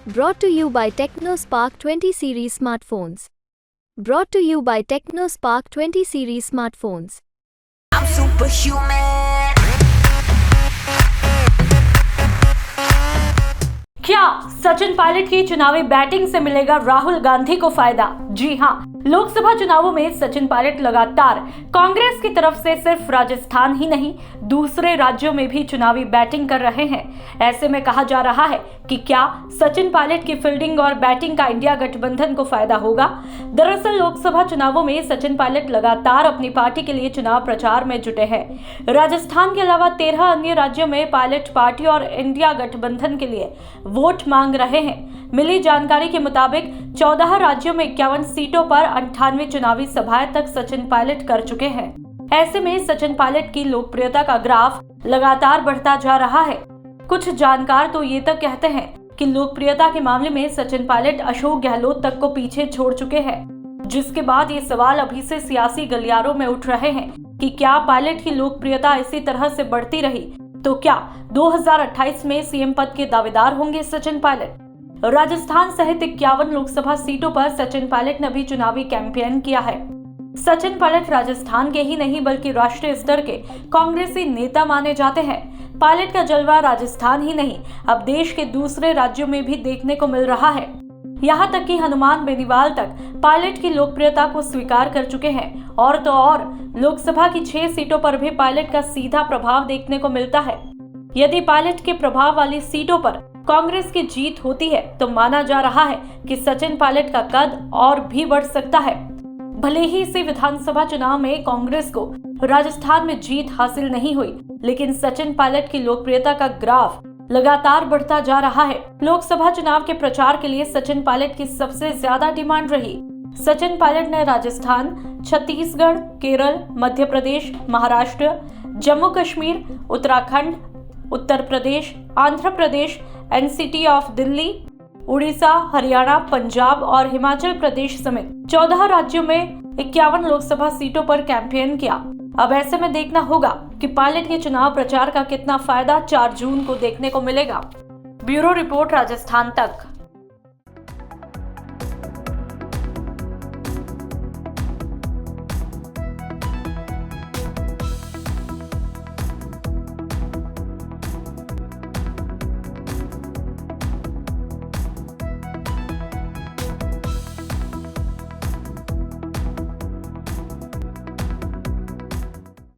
Brought to you by TechnoSpark 20 series smartphones. Brought to you by TechnoSpark 20 series smartphones. I'm superhuman. क्या सचिन पायलट की चुनावी batting से मिलेगा राहुल गांधी को फायदा? जी हां, लोकसभा चुनावों में सचिन पायलट लगातार कांग्रेस की तरफ से सिर्फ राजस्थान ही नहीं, दूसरे राज्यों में भी चुनावी बैटिंग कर रहे हैं। ऐसे में कहा जा रहा है कि क्या सचिन पायलट की फील्डिंग और बैटिंग का इंडिया गठबंधन को फायदा होगा? दरअसल लोकसभा चुनावों में सचिन पायलट लगातार अपनी पार्टी के लिए चुनाव प्रचार में जुटे हैं। राजस्थान के अलावा 13 अन्य राज्यों में पायलट पार्टी और इंडिया गठबंधन के लिए वोट मांग रहे हैं। मिली जानकारी के मुताबिक 14 राज्यों में 51 सीटों पर 98 चुनावी सभाएं तक सचिन पायलट कर चुके हैं। ऐसे में सचिन पायलट की लोकप्रियता का ग्राफ लगातार बढ़ता जा रहा है। कुछ जानकार तो ये तक कहते हैं कि लोकप्रियता के मामले में सचिन पायलट अशोक गहलोत तक को पीछे छोड़ चुके हैं, जिसके बाद ये सवाल अभी से सियासी गलियारों में उठ रहे हैं कि क्या पायलट की लोकप्रियता इसी तरह से बढ़ती रही तो क्या 2028 में सीएम पद के दावेदार होंगे सचिन पायलट? राजस्थान सहित 51 लोकसभा सीटों पर सचिन पायलट ने भी चुनावी कैंपेन किया है। सचिन पायलट राजस्थान के ही नहीं बल्कि राष्ट्रीय स्तर के कांग्रेसी नेता माने जाते हैं। पायलट का जलवा राजस्थान ही नहीं, अब देश के दूसरे राज्यों में भी देखने को मिल रहा है। यहाँ तक कि हनुमान बेनीवाल तक पायलट की लोकप्रियता को स्वीकार कर चुके हैं। और तो और लोकसभा की 6 सीटों पर भी पायलट का सीधा प्रभाव देखने को मिलता है। यदि पायलट के प्रभाव वाली सीटों पर कांग्रेस की जीत होती है तो माना जा रहा है कि सचिन पायलट का कद और भी बढ़ सकता है। भले ही इसी विधानसभा चुनाव में कांग्रेस को राजस्थान में जीत हासिल नहीं हुई, लेकिन सचिन पायलट की लोकप्रियता का ग्राफ लगातार बढ़ता जा रहा है। लोकसभा चुनाव के प्रचार के लिए सचिन पायलट की सबसे ज्यादा डिमांड रही। सचिन पायलट ने राजस्थान, छत्तीसगढ़, केरल, मध्य प्रदेश, महाराष्ट्र, जम्मू कश्मीर, उत्तराखंड, उत्तर प्रदेश, आंध्र प्रदेश, एनसीटी ऑफ दिल्ली, उड़ीसा, हरियाणा, पंजाब और हिमाचल प्रदेश समेत 14 राज्यों में 51 लोकसभा सीटों पर कैंपेन किया। अब ऐसे में देखना होगा कि पायलट के चुनाव प्रचार का कितना फायदा 4 जून को देखने को मिलेगा। ब्यूरो रिपोर्ट, राजस्थान तक।